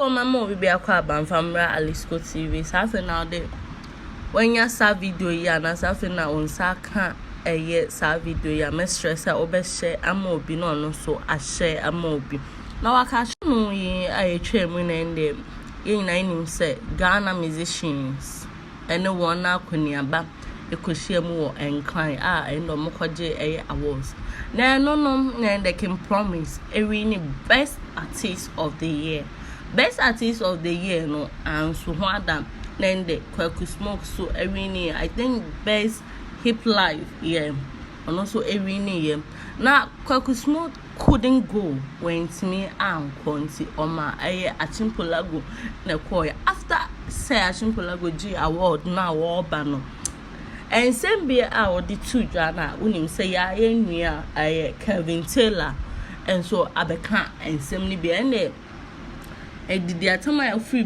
Oh, my mom will be a crab and from Alisco TV. Something now there. When you saw video, ya na something now on Saka a year saw video, ya mistress, I over share a mobi no so I share a mobi. Now I catch no ye I train when end in name say Ghana musicians. Anyone now can nearby. You could share more and cry and no more awards. Now no they can promise a winning best artist of the year. Best artist of the year no and so what that then the Kwaku smoke so every I think best hip life yeah and also every year. Now Kwaku smoke couldn't go when to me and Conti on my Archipelago na koya after say Archipelago G award now all banner. And same be our the two jana unim say ya I Kelvin Taylor and so abeka and same be and did the atama free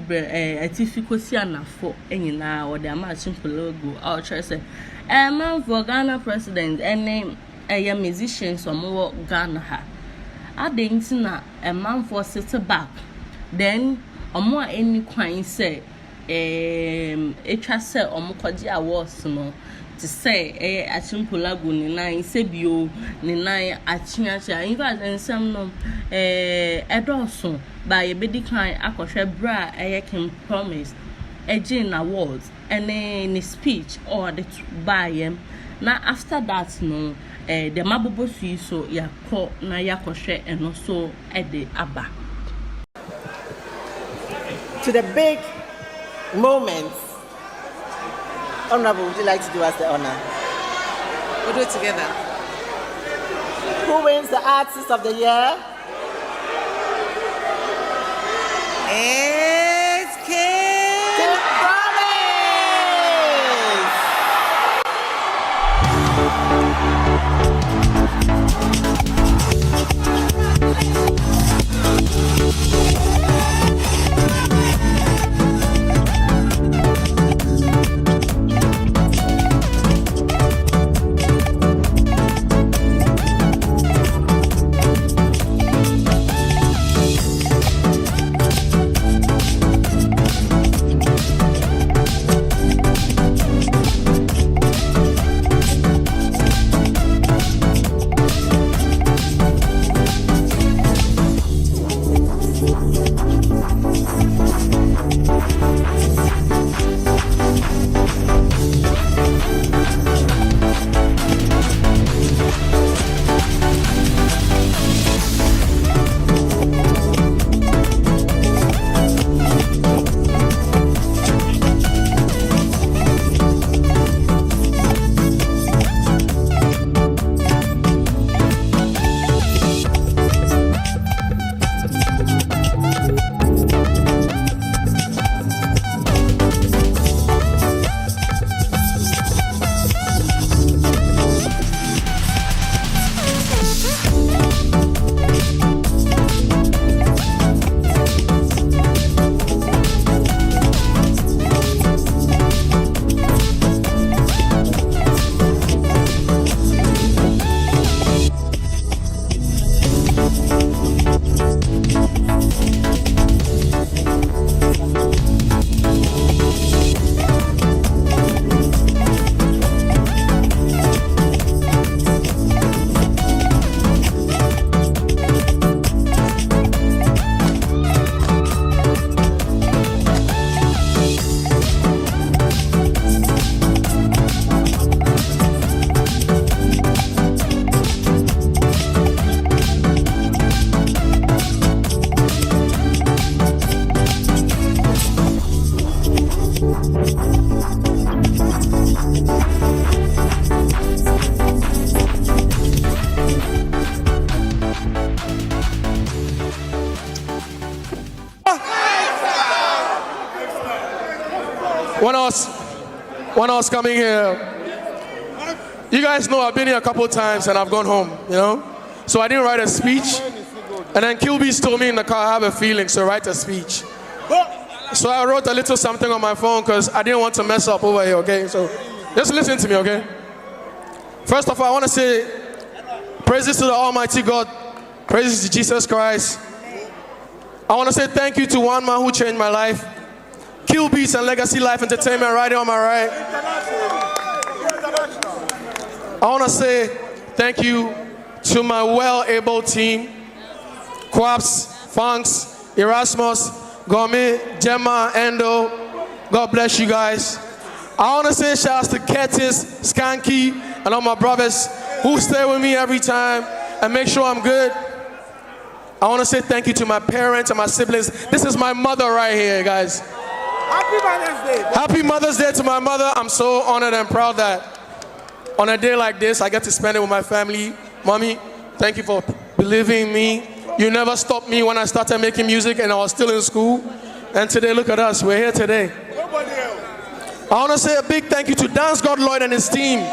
artificial na for na or the Archipelago our church say man for Ghana president and name a musician some more Ghana ha adent na a man for sit back then more any quine say etwa say omukwaji awards no to say Archipelago ni nine sebio ni nine achiacha in fact ensem no edoso by a bedi kan akwohwe bra can promise Jane awards and any speech or the by now after that no the mabobo so ya ko na yakwohwe and also the aba to the big moments. Honorable, would you like to do us the honor? We'll do it together. Who wins the Artist of the Year? It's Kim Promise! When I was coming here, you guys know I've been here a couple times and I've gone home, you know? So I didn't write a speech. And then Kilby told me in the car, I have a feeling, so write a speech. So I wrote a little something on my phone because I didn't want to mess up over here, okay? So just listen to me, okay? First of all, I want to say praises to the Almighty God. Praises to Jesus Christ. I want to say thank you to one man who changed my life. Kill Beats and Legacy Life Entertainment right here on my right. I want to say thank you to my well-able team. Quaps, Funks, Erasmus, Gourmet, Gemma, Endo. God bless you guys. I want to say shout out to Ketis, Skanky, and all my brothers who stay with me every time and make sure I'm good. I want to say thank you to my parents and my siblings. This is my mother right here, guys. Happy Mother's Day. Happy Mother's Day to my mother. I'm so honored and proud that on a day like this, I get to spend it with my family. Mommy, thank you for believing in me. You never stopped me when I started making music and I was still in school. And today, look at us. We're here today. Nobody else. I want to say a big thank you to Dance God Lloyd and his team.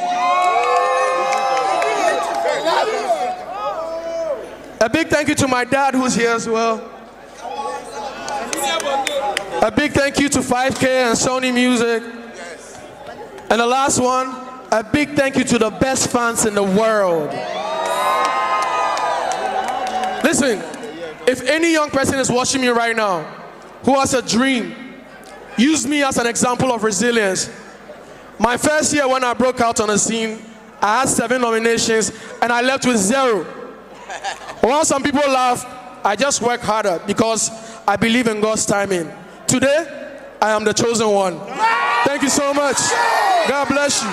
A big thank you to my dad who's here as well. A big thank you to 5K and Sony Music. And the last one, a big thank you to the best fans in the world. Listen, if any young person is watching me right now who has a dream, use me as an example of resilience. My first year when I broke out on the scene, I had 7 nominations and I left with 0. While some people laugh, I just work harder because I believe in God's timing. Today, I am the chosen one. Thank you so much. God bless you.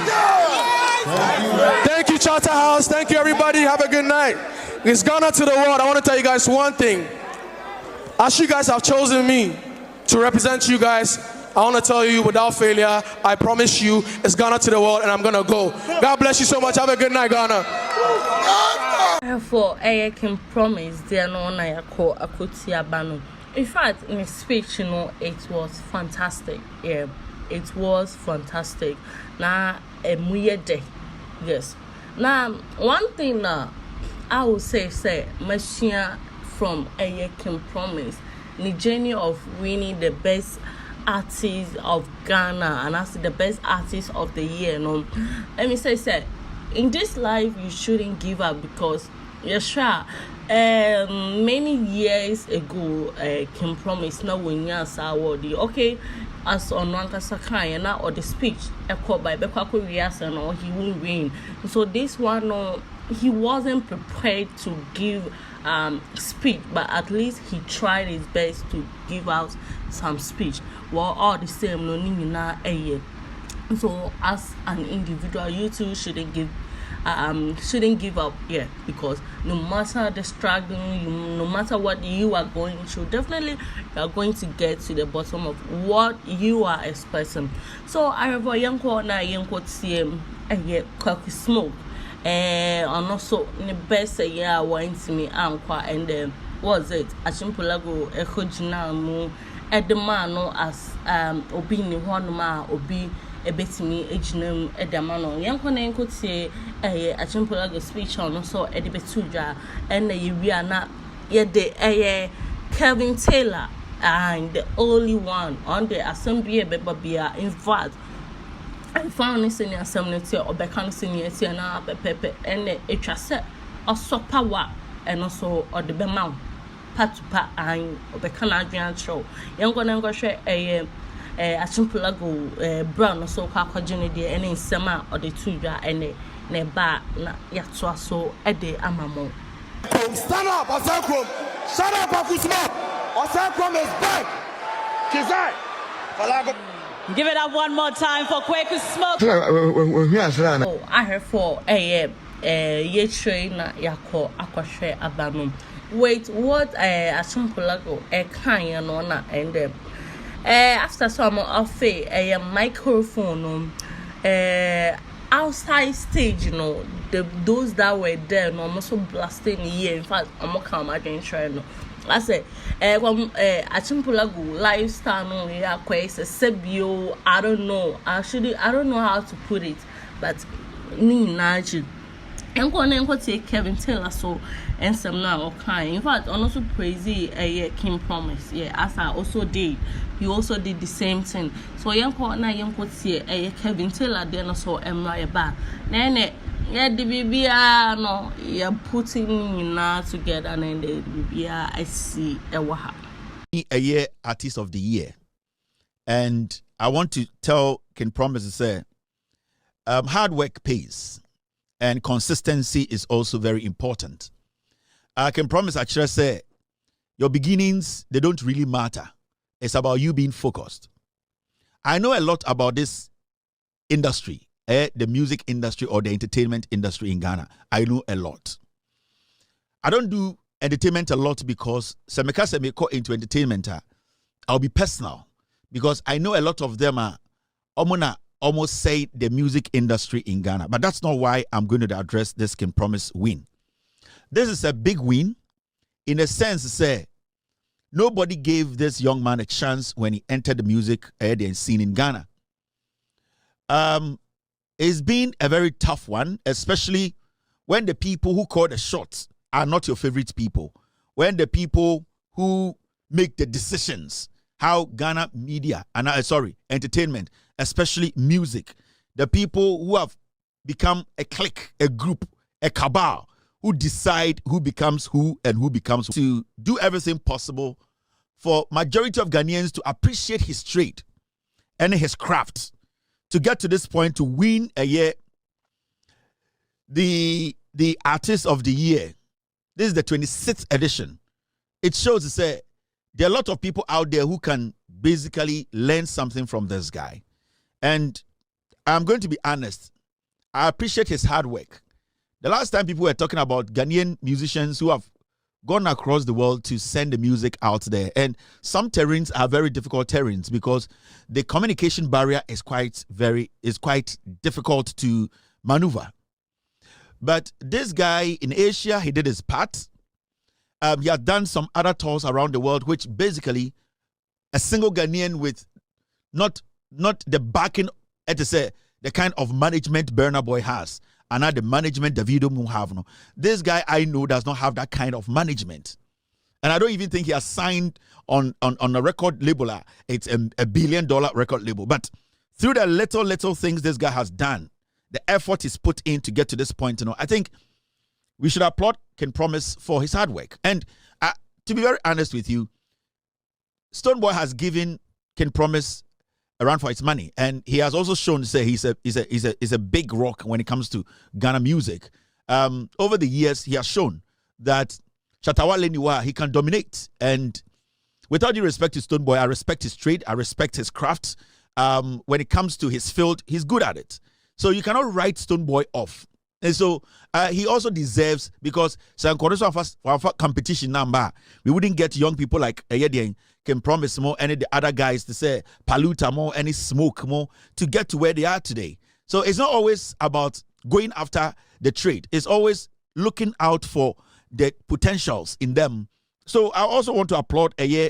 Thank you, Charterhouse. Thank you, everybody. Have a good night. It's Ghana to the world. I want to tell you guys one thing. As you guys have chosen me to represent you guys, I want to tell you without failure, I promise you, it's Ghana to the world and I'm going to go. God bless you so much. Have a good night, Ghana. For I can promise there no one I call Akutia Bano. In fact, in his speech, it was fantastic. Yeah, it was fantastic. Now, a day. Yes. Now, one thing I would say, Machine from a can promise the journey of winning the best artist of Ghana and as the best artist of the year. Let me say, in this life, you shouldn't give up because you're sure. Many years ago, Kim promised now when you're okay, as on Wankasakayana or the speech, echoed by Kwaku or he won't win. So this one, he wasn't prepared to give speech, but at least he tried his best to give out some speech. Well, all the same, no nina a year. So as an individual, you too shouldn't give up yet, because no matter the struggle, no matter what you are going through, definitely you are going to get to the bottom of what you are expecting. So I have a young corner, young CM, Kwaku smoke, and also in the best year went to me and then was it Archipelago Echojina mu at the man as obi ni honma obi ebetimi ejinam edamano yankona enko tie Archipelago speech on so edibetudwa and ye na ye de Kelvin Taylor and the only one on the assembly bebia. In fact, I found this in the assembly or bekan senior na pepe and it was also power and also or the bemount part to part and bekan adrian show yankona enko share Archipelago brown so Kwaku journey there and in summer or the tudra and ne ba na yatwa so ede amamo. Stand up, Osakrom. Shut up, Akusma. Osakrom is back. Kizai. Give it up one more time for Kwaku Smoke. Oh, I heard for ye train na yako akwahwe abanum. Wait, what Archipelago kind no na and after some of a microphone outside stage, those that were there no almost blasting here. In fact, I'm not come again trying. I say Archipelago lifestyle no yeah quite sebio. I don't know. Actually, I don't know how to put it, but ni naji. I'm going to take Kelvin Taylor so and some now okay. In fact, I'm also crazy King Promise. Yeah, as I also did. He also did the same thing. So young see Kelvin Taylor then also ba. Nene yeah the baby no you're putting now together and then the baby I see a waha. a year artist of the year. And I want to tell Ken Promise to say, hard work pays, and consistency is also very important. I can promise actually say, your beginnings, they don't really matter. It's about you being focused. I know a lot about this industry, the music industry or the entertainment industry in Ghana. I know a lot. I don't do entertainment a lot because Semeka Semeko into entertainment, I'll be personal because I know a lot of them are almost say the music industry in Ghana. But that's not why I'm going to address this Can Promise win. This is a big win in a sense, say, nobody gave this young man a chance when he entered the music scene in Ghana. It's been a very tough one, especially when the people who call the shots are not your favorite people. When the people who make the decisions, how Ghana media, and entertainment, especially music, the people who have become a clique, a group, a cabal, who decide who becomes who and who becomes who, to do everything possible for majority of Ghanaians to appreciate his trade and his craft, to get to this point to win a year, the artist of the year. This is the 26th edition. It shows to say there are a lot of people out there who can basically learn something from this guy. And I'm going to be honest, I appreciate his hard work. The last time people were talking about Ghanaian musicians who have gone across the world to send the music out there. And some terrains are very difficult terrains because the communication barrier is quite difficult to maneuver. But this guy in Asia, he did his part. He had done some other tours around the world, which basically a single Ghanaian with not the backing, to say, the kind of management Burna Boy has, and not the management Davido Mu have. No. This guy I know does not have that kind of management. And I don't even think he has signed on a record label. It's a $1 billion record label. But through the little things this guy has done, the effort is put in to get to this point, I think we should applaud Ken Promise for his hard work. And to be very honest with you, Stonebwoy has given Ken Promise a run for its money, and he has also shown to say he's a big rock when it comes to Ghana music. Over the years, he has shown that Shatawa Leniwa, he can dominate. And without due respect to Stonebwoy, I respect his trade, I respect his craft. When it comes to his field, he's good at it. So you cannot write Stonebwoy off. And so he also deserves, because competition number, we wouldn't get young people like Can Promise more, any the other guys to say Paluta more, any Smoke more, to get to where they are today. So it's not always about going after the trade. It's always looking out for the potentials in them. So I also want to applaud Stonebwoy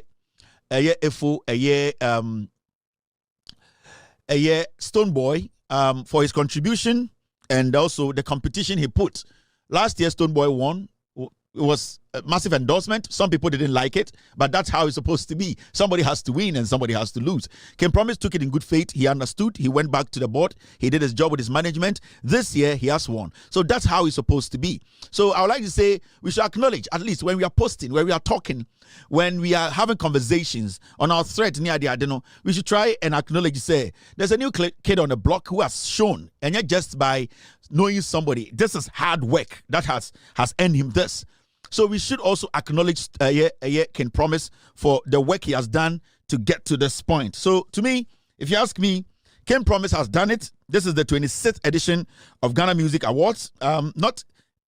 for his contribution and also the competition he put. Last year, Stonebwoy won. It was a massive endorsement. Some people didn't like it, but that's how it's supposed to be. Somebody has to win and somebody has to lose. Ken Promise took it in good faith. He understood. He went back to the board. He did his job with his management. This year, he has won. So that's how it's supposed to be. So I would like to say we should acknowledge, at least when we are posting, when we are talking, when we are having conversations on our thread near the Adeno, we should try and acknowledge, say, there's a new kid on the block who has shown, and yet just by knowing somebody, this is hard work that has earned him this. So we should also acknowledge Ken Promise for the work he has done to get to this point. So to me, if you ask me, Ken Promise has done it. This is the 26th edition of Ghana Music Awards. Not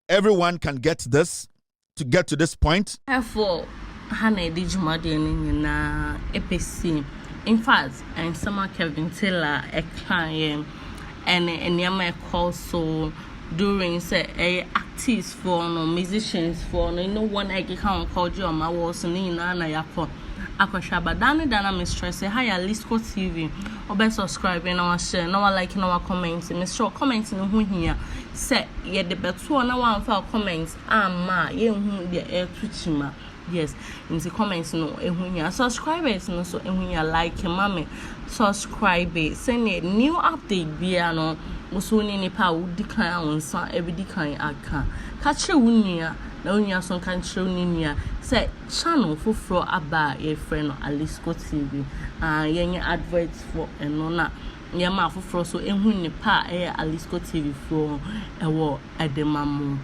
everyone can get this to get to this point. Therefore, Hannah did you na EPC. In fact, and some Kelvin Taylor a client and Yama call so during say artists for no musicians for no one I can call you on my walls and in Anna Yako Akoshaba Dana mistress higher list go TV or by subscribing our share no one liking our comments and Mr. comments in who here say yet the better one for comments ma ye who the air twitchima. Yes, in the comments no when you subscribers no so when you like mommy subscribe send a new update be no musuni ni pa wo decline on san every decline aka catch you na onya so kan show ni nia say channel foforo aba ye friend Alisco TV yenye adverts for eno na ye ma foforo so ehun ni pa Alisco TV for ewo edemamu